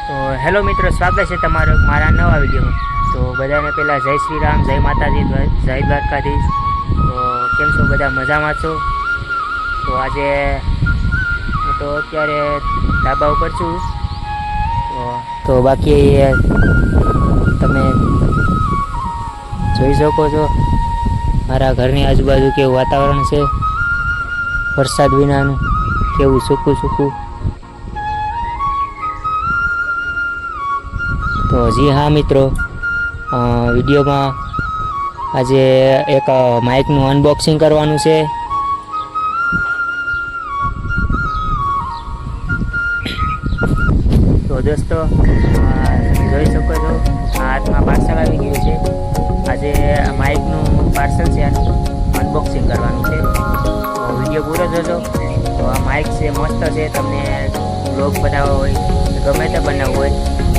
તો હેલો મિત્રો, સ્વાગત છે તમારો મારા નવા વિડીયોમાં। તો બધાને પહેલાં જય શ્રી રામ, જય માતાજી, જય દ્વારકાધીશ। તો કેમ છો બધા? મજામાં છો? તો આજે હું તો અત્યારે ધાબા ઉપર છું। તો બાકી તમે જોઈ શકો છો મારા ઘરની આજુબાજુ કેવું વાતાવરણ છે, વરસાદ વિનાનું કેવું સૂકું સૂકું। તો જી હા મિત્રો, વિડીયોમાં આજે એક માઇકનું અનબોક્સિંગ કરવાનું છે। તો દોસ્તો જોઈ શકો છો હાથમાં પાર્સલ આવી ગયું છે। આજે માઇકનું પાર્સલ છે, આનું અનબોક્સિંગ કરવાનું છે। તો વિડીયો પૂરો જોજો। તો આ માઇક છે, મસ્ત છે। તમને બ્લોગ બનાવવો હોય, ગમે તે બનાવવું હોય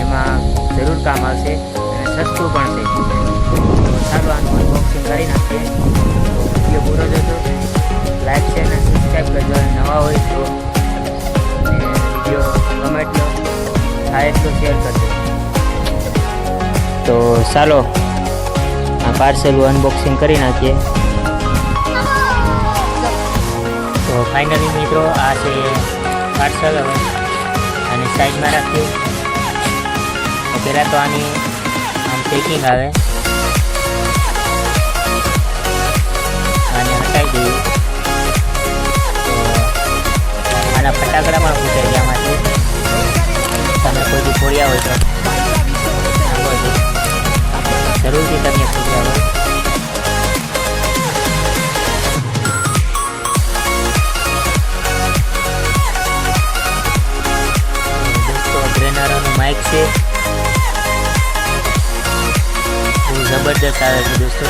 એમાં જરૂર કામ આવશે અને સસ્તું પણ છે। તો ચાલો આનું અનબોક્સિંગ કરી નાખીએ। તો વિડીયો પૂરો જોજો, લાઈક શેર અને સબસ્ક્રાઈબ કરજો। અને નવા હોય તો વિડીયો ગમે એટલો થાય તો શેર કરજો। તો ચાલો આ પાર્સલનું અનબોક્સિંગ કરી નાખીએ। તો ફાઇનલી મિત્રો, આ છે પાર્સલ। હવે આને સાઈડમાં રાખીએ। પહેલાં તો આની આમ પેકિંગ આવે, આને હટાવી દઈએ। તો આના ફટાકડા પણ ફૂટે છે આમાંથી। તમે કોઈ ફોડ્યા હોય તો જરૂરથી તમને ફૂટ્યા હોય। દોસ્તો, ગ્રેનારોનું માઇક છે, જબરદસ્ત આવે છે દોસ્તો।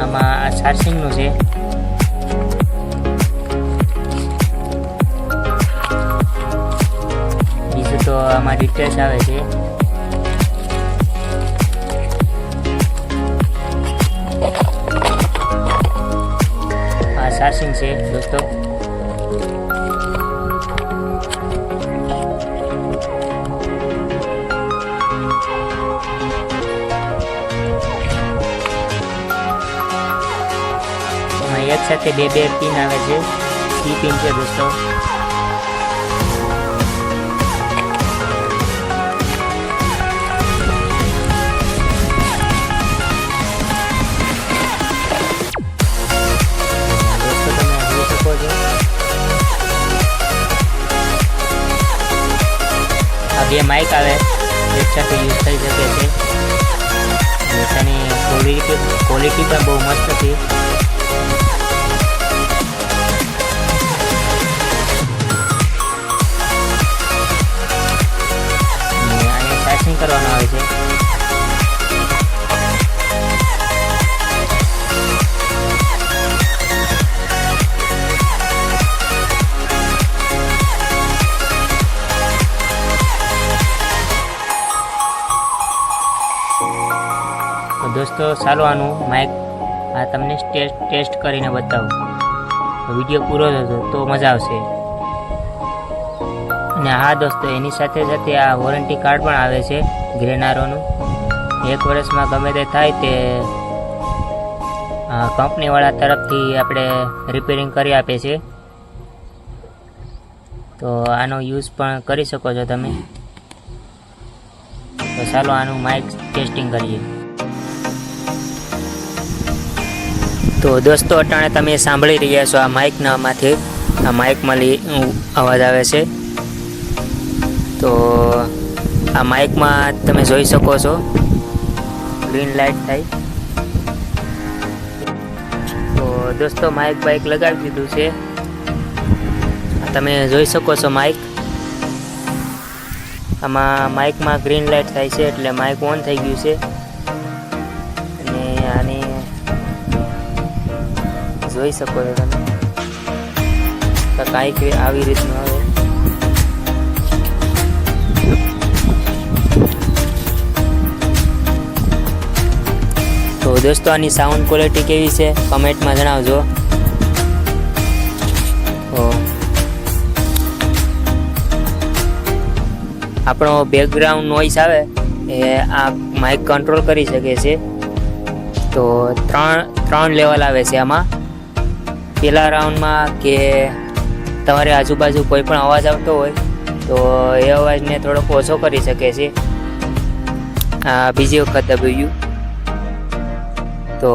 આમાં આ ચાર્જિંગનું છે। બીજું તો આમાં ડિટેલ્સ આવે છે। ચાર્જિંગ છે દોસ્તો। એક સાથે બે પિન આવે છે, 3 પિન છે દોસ્તો। આ બે માઇક આવે, એક સાથે યુઝ થઈ શકે છે અને તેની ક્વોલિટી પણ બહુ મસ્ત છે। અહીંયા ચાર્જિંગ કરવાનું આવે છે। દોસ્તો, ચાલો આનું માઇક આ તમને ટેસ્ટ કરીને બતાવું। વિડીયો પૂરો થતો તો મજા આવશે। અને હા દોસ્તો, એની સાથે સાથે આ વોરંટી કાર્ડ પણ આવે છે ગ્રેનારોનું। 1 વર્ષમાં ગમે તે થાય તે કંપનીવાળા તરફથી આપણે રિપેરિંગ કરી આપે છે। તો આનો યુઝ પણ કરી શકો છો તમે। તો ચાલો આનું માઇક ટેસ્ટિંગ કરીએ। તો દોસ્તો, અટાણે તમે સાંભળી રહ્યા છો આ માઇકનામાંથી, આ માઇકમાં અવાજ આવે છે। તો આ માઇકમાં તમે જોઈ શકો છો ગ્રીન લાઇટ થાય। તો દોસ્તો, માઇક લગાવી દીધું છે, તમે જોઈ શકો છો માઇક। આમાં માઇકમાં ગ્રીન લાઇટ થાય છે એટલે માઇક ઓન થઈ ગયું છે। અને આની જોઈ શકો છો તમે, કાંઈક આવી રીતનું આવે। તો દોસ્તો આની સાઉન્ડ ક્વોલિટી કેવી છે કમેન્ટમાં જણાવજો. તો આપણો બેકગ્રાઉન્ડ નોઈસ આવે એ આ માઇક કંટ્રોલ કરી શકે છે. તો ત્રણ લેવલ આવે છે આમાં. પહેલા રાઉન્ડમાં કે તમારે આજુબાજુ કોઈ પણ અવાજ આવતો હોય તો એ અવાજને થોડોક ઓછો કરી શકે છે. બીજી વખત દબાવ્યું તો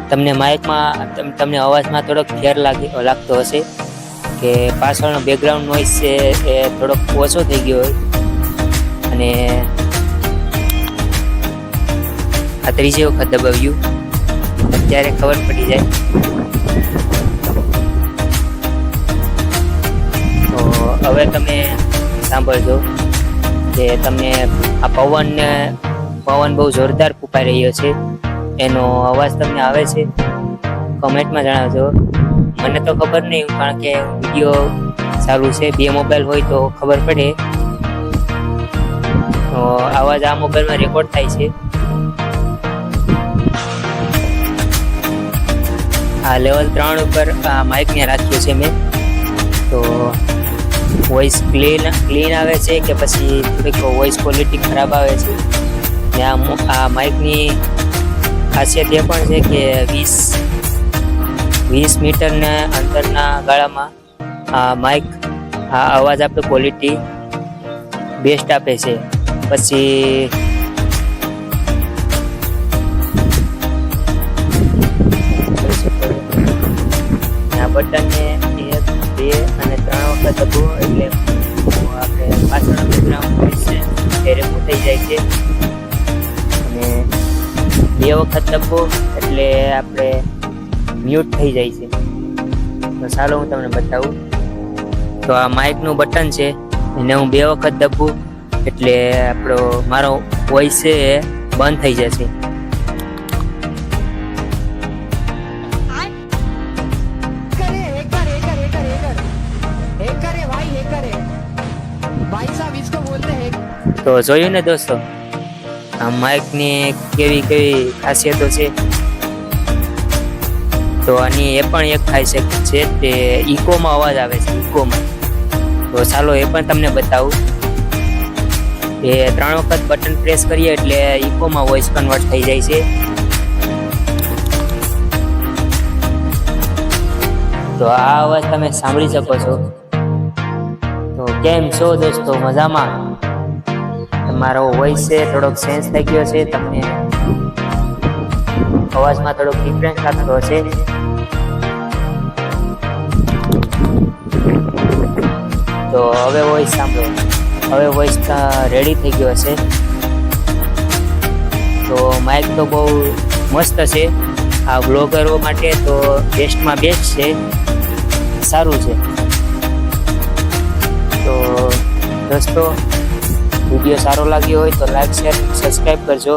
તમને માઇકમાં તમને અવાજમાં થોડોક ફેર લાગતો હશે કે પાછળનો બેકગ્રાઉન્ડ નોઈસ છે એ થોડોક ઓછો થઈ ગયો હોય. અને આ ત્રીજી વખત દબાવ્યું ત્યારે ખબર પડી જાય. તો હવે તમે સાંભળજો કે તમને આ પવન બહુ જોરદાર ફૂંકાઈ રહ્યો છે એનો અવાજ તમને આવે છે કમેન્ટમાં જણાવજો. મને તો ખબર નહીં કારણ કે વિડીયો ચાલુ છે. 2 મોબાઈલ હોય તો ખબર પડે. તો અવાજ આ મોબાઈલમાં રેકોર્ડ થાય છે. આ લેવલ 3 ઉપર આ માઇકને રાખ્યું છે મેં. તો વોઇસ ક્લીન આવે છે કે પછી થોડીક વોઇસ ક્વોલિટી ખરાબ આવે છે. ને આ માઇકની ખાસિયત એ પણ છે કે 20 મીટરના અંતરના ગાળામાં આ માઇક આ અવાજ આપણે ક્વોલિટી બેસ્ટ આપે છે. પછી આ બટનને 1, 2 અને 3 વખત દબાવો એટલે આપણે પાછળનો બેકગ્રાઉન્ડ નોઈસ છે એ રિમૂવ થઈ જાય છે. અને 2 વખત દબાવો એટલે આપણે મ્યુટ થઈ જાય છે. તો ચાલો હું તમને બતાવું. તો આ માઇકનું બટન છે એને હું 2 વખત દબાવું એટલે મારો વોઇસ છે એ બંધ થઈ જશે. તો જોયું ને દોસ્તો આ માઇકની કેવી ખાસિયતો છે. તો આની એ પણ એક ખાસિયત છે તે ઇકોમાં અવાજ આવે છે ઇકોમાં. તો ચાલો એ પણ તમને બતાવું. એ 3 વખત બટન પ્રેસ કરીએ એટલે ઇકોમાં વોઇસ કન્વર્ટ થઈ જાય છે. તો આ અવાજ તમે સાંભળી શકો છો. તો કેમ છો દોસ્તો, મજામાં? મારો વોઇસ છે થોડોક ચેન્જ થઈ ગયો છે. તમને અવાજમાં થોડોક ડિફરન્સ લાગતો હશે. તો હવે વોઇસ સાંભળો. હવે વોઇસ રેડી થઈ ગયો છે. તો માઇક તો બહુ મસ્ત છે. આ બ્લોગરો માટે તો બેસ્ટમાં બેસ્ટ છે. સારું છે. તો દોસ્તો વિડીયો સારો લાગ્યો હોય તો લાઈક શેર સબસ્ક્રાઈબ કરજો.